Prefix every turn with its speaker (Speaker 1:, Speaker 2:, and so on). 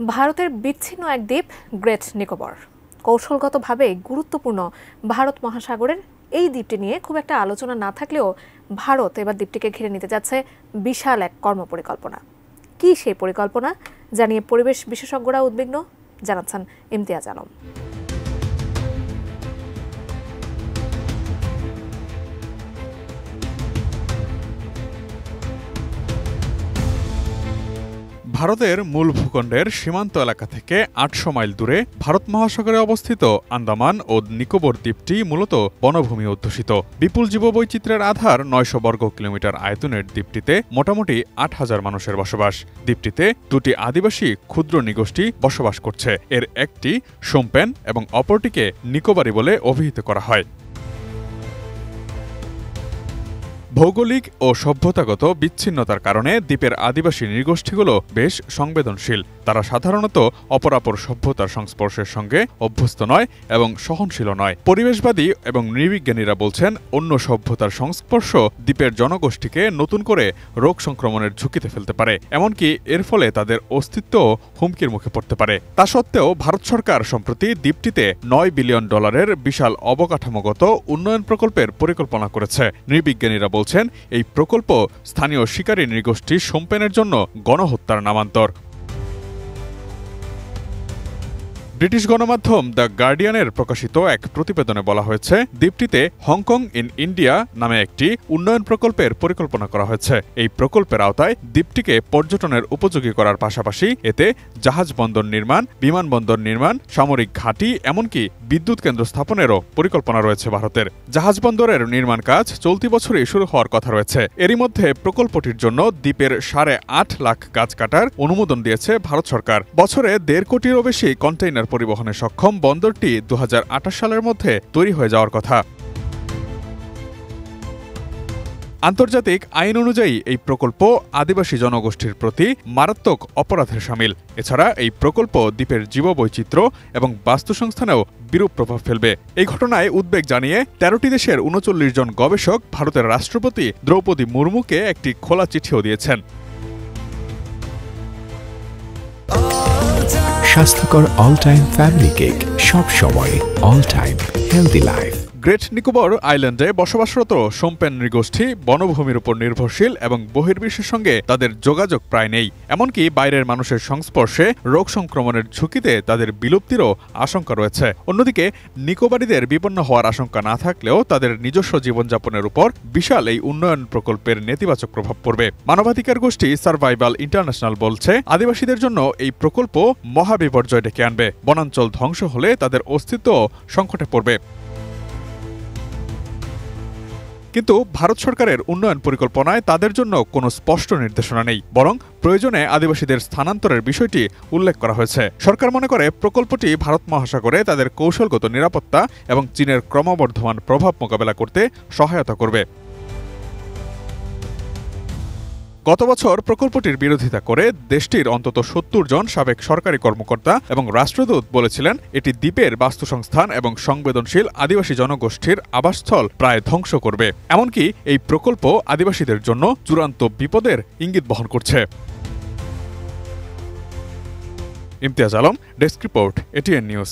Speaker 1: ভারতের বিচ্ছিন্ন এক দ্বীপ গ্রেট নিকোবর। কৌশলগতভাবে গুরুত্বপূর্ণ ভারত মহাসাগরের এই দ্বীপটি নিয়ে খুব একটা আলোচনা না থাকলেও ভারত এবার দ্বীপটিকে ঘিরে নিতে যাচ্ছে বিশাল এক কর্মপরিকল্পনা। কি সেই পরিকল্পনা জানিয়ে পরিবেশ বিশেষজ্ঞরা উদ্বিগ্ন, জানাচ্ছেন ইমতিয়াজ আলম।
Speaker 2: ভারতের মূল ভূখণ্ডের সীমান্ত এলাকা থেকে ৮০০ মাইল দূরে ভারত মহাসাগরে অবস্থিত আন্দামান ও নিকোবর দ্বীপটি মূলত বনভূমি অধ্যুষিত। বিপুল জীববৈচিত্র্যের আধার ৯০০ বর্গ কিলোমিটার আয়তনের দ্বীপটিতে মোটামুটি ৮,০০০ মানুষের বসবাস। দ্বীপটিতে দুটি আদিবাসী ক্ষুদ্র নৃগোষ্ঠী বসবাস করছে। এর একটি সোমপেন এবং অপরটিকে নিকোবরি বলে অভিহিত করা হয়। ভৌগোলিক ও সভ্যতাগত বিচ্ছিন্নতার কারণে দ্বীপের আদিবাসী নৃগোষ্ঠীগুলো বেশ সংবেদনশীল। তারা সাধারণত অপরাপর সভ্যতার সংস্পর্শের সঙ্গে অভ্যস্ত নয় এবং সহনশীল নয়। পরিবেশবাদী এবং নৃবিজ্ঞানীরা বলছেন, অন্য সভ্যতার সংস্পর্শ দ্বীপের জনগোষ্ঠীকে নতুন করে রোগ সংক্রমণের ঝুঁকিতে ফেলতে পারে, এমনকি এর ফলে তাদের অস্তিত্ব হুমকির মুখে পড়তে পারে। তা সত্ত্বেও ভারত সরকার সম্প্রতি দ্বীপটিতে $৯ বিলিয়ন বিশাল অবকাঠামোগত উন্নয়ন প্রকল্পের পরিকল্পনা করেছে। নৃবিজ্ঞানীরা বলছেন, এই প্রকল্প স্থানীয় শিকারী নৃগোষ্ঠী সোমপেনের জন্য গণহত্যার নামান্তর। ব্রিটিশ গণমাধ্যম দ্য গার্ডিয়ানের প্রকাশিত এক প্রতিবেদনে বলা হয়েছে, দ্বীপটিতে হংকং ইন ইন্ডিয়া নামে একটি উন্নয়ন প্রকল্পের পরিকল্পনা করা হয়েছে। এই প্রকল্পের আওতায় দ্বীপটিকে পর্যটনের উপযোগী করার পাশাপাশি এতে জাহাজ বন্দর নির্মাণ, বিমানবন্দর নির্মাণ, সামরিক ঘাঁটি, এমনকি বিদ্যুৎ কেন্দ্র স্থাপনেরও পরিকল্পনা রয়েছে ভারতের। জাহাজ বন্দরের নির্মাণ কাজ চলতি বছরই শুরু হওয়ার কথা রয়েছে। এরই মধ্যে প্রকল্পটির জন্য দ্বীপের 8.5 লাখ গাছ কাটার অনুমোদন দিয়েছে ভারত সরকার। বছরে 1.5 কোটিরও বেশি কন্টেইনার পরিবহনে সক্ষম বন্দরটি 2028 সালের মধ্যে তৈরি হয়ে যাওয়ার কথা। আন্তর্জাতিক আইন অনুযায়ী এই প্রকল্প আদিবাসী জনগোষ্ঠীর প্রতি মারাত্মক অপরাধের শামিল। এছাড়া এই প্রকল্প দ্বীপের জীববৈচিত্র্য এবং বাস্তুসংস্থানেও বিরূপ প্রভাব ফেলবে। এই ঘটনায় উদ্বেগ জানিয়ে 13টি দেশের 39 জন গবেষক ভারতের রাষ্ট্রপতি দ্রৌপদী মুর্মুকে একটি খোলা চিঠিও দিয়েছেন।
Speaker 3: স্বাস্থ্যকর অল টাইম ফ্যামিলি কেক, সব সময় all time healthy life.
Speaker 2: Great Nicobar আইল্যান্ডে বসবাসরত সোমপেন নৃগোষ্ঠী বনভূমির উপর নির্ভরশীল এবং বহির্বিশ্বের সঙ্গে তাদের যোগাযোগ প্রায় নেই। এমনকি বাইরের মানুষের সংস্পর্শে রোগ সংক্রমণের ঝুঁকিতে তাদের বিলুপ্তিরও আশঙ্কা রয়েছে। অন্যদিকে নিকোবরিদের বিপন্ন হওয়ার আশঙ্কা না থাকলেও তাদের নিজস্ব জীবনযাপনের উপর বিশাল এই উন্নয়ন প্রকল্পের নেতিবাচক প্রভাব পড়বে। মানবাধিকার গোষ্ঠী সার্ভাইভাল ইন্টারন্যাশনাল বলছে, আদিবাসীদের জন্য এই প্রকল্প মহাবিপর্যয় ডেকে আনবে। বনাঞ্চল ধ্বংস হলে তাদের অস্তিত্ব সংকটে পড়বে। কিন্তু ভারত সরকারের উন্নয়ন পরিকল্পনায় তাদের জন্য কোনো স্পষ্ট নির্দেশনা নেই, বরং প্রয়োজনে আদিবাসীদের স্থানান্তরের বিষয়টি উল্লেখ করা হয়েছে। সরকার মনে করে প্রকল্পটি ভারত মহাসাগরে তাদের কৌশলগত নিরাপত্তা এবং চীনের ক্রমবর্ধমান প্রভাব মোকাবেলা করতে সহায়তা করবে। গত বছর প্রকল্পটির বিরোধিতা করে দেশটির অন্তত 70 জন সাবেক সরকারি কর্মকর্তা এবং রাষ্ট্রদূত বলেছিলেন, এটি দ্বীপের বাস্তুসংস্থান এবং সংবেদনশীল আদিবাসী জনগোষ্ঠীর আবাসস্থল প্রায় ধ্বংস করবে। এমনকি এই প্রকল্প আদিবাসীদের জন্য চূড়ান্ত বিপদের ইঙ্গিত বহন করছে। Imtiaz Alam, desk report, ATN news.